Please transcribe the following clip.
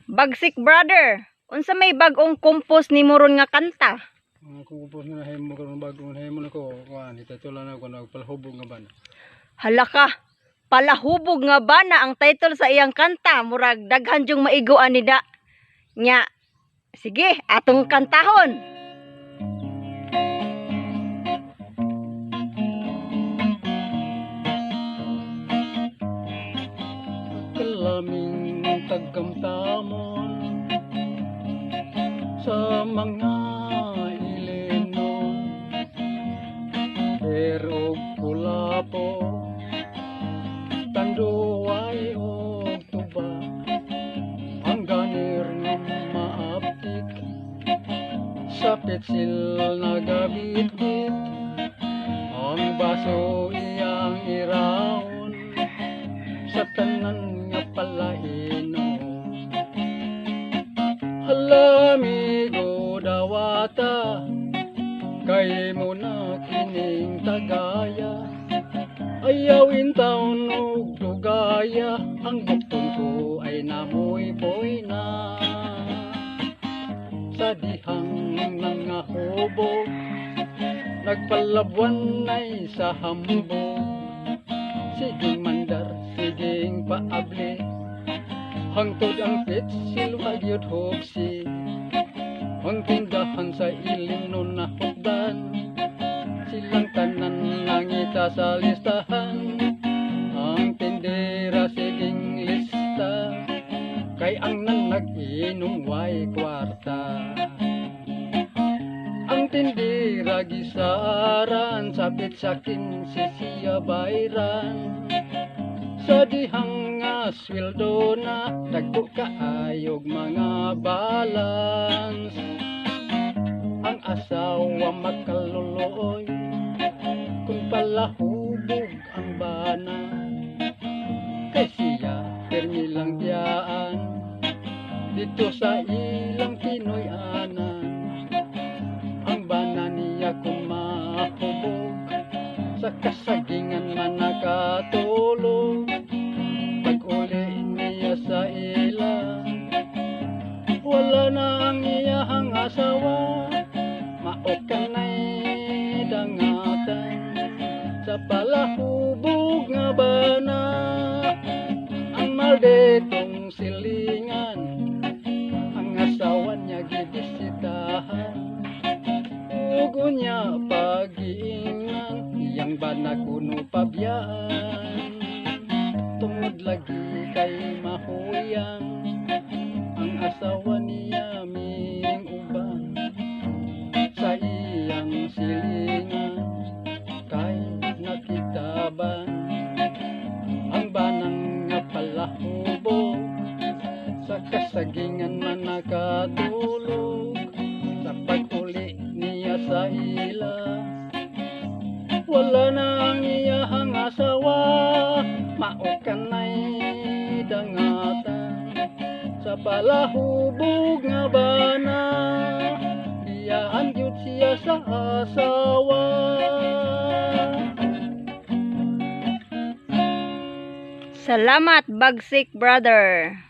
Bagsik brother, unsa may bag-ong compose ni moron nga kanta? Kupos na himo karon bagong himo nako kuan itatulan ako nagpalhubog nga ban. Hala ka, palahubog nga bana ang title sa iyang kanta, murag daghan jung maiguan ni da. Nya, sige, atong kantahon. Kalaming tagkamtamon sa mga ilenon pero kulapo tanduay og tuba ang ganir nga maaptik sa pitsil nagabit-bit ang baso iyang iraon sa tanan nga palaino. Hala amigo dawata kay mo na kining tagaya ayawin taon og dugaya ang bukton ko ay namoy-boy na sa dihang nga hubog nagpalabwan ay sa hambog. Siging mandar, siging paable hangtod ang pitsil wagyot hopsi ang tindahan sa ilim nun na hukdan silang tanan nangita sa listahan ang tindera siging lista kay ang nan nag-inom way kwarta ang tindera gisaran sapit sakin sisiya bayran sa dihang nga sweldo na dagko kaayog mga balance ang asawa makaluluoy kung palahubog ang bana kay siya permi lang tiyaan dito sa ilang Pinoy anan ang bana niya kung mahubog sa kasagingan man nakatulog pag-uli niya sa ila wala na ang iyahang asawa maokanay dangatan sa palahubog nga bana ang maldetong silingan ang asawa niya gibisitahan ugo niya pag-iingan iyang bana kuno pabiyaan tungod lagi kay mahuyang ang asawa niya ming uban sa iyang silingan kay nakitaban ang banang nga palahubog sa kasagingan man nakatulog sa pag-uli niya sa ila wala na ang iyahang asawa maokanay dangatan sa palahubog nga bana iyaan gyud siya sa asawa. Salamat Bagsik brother.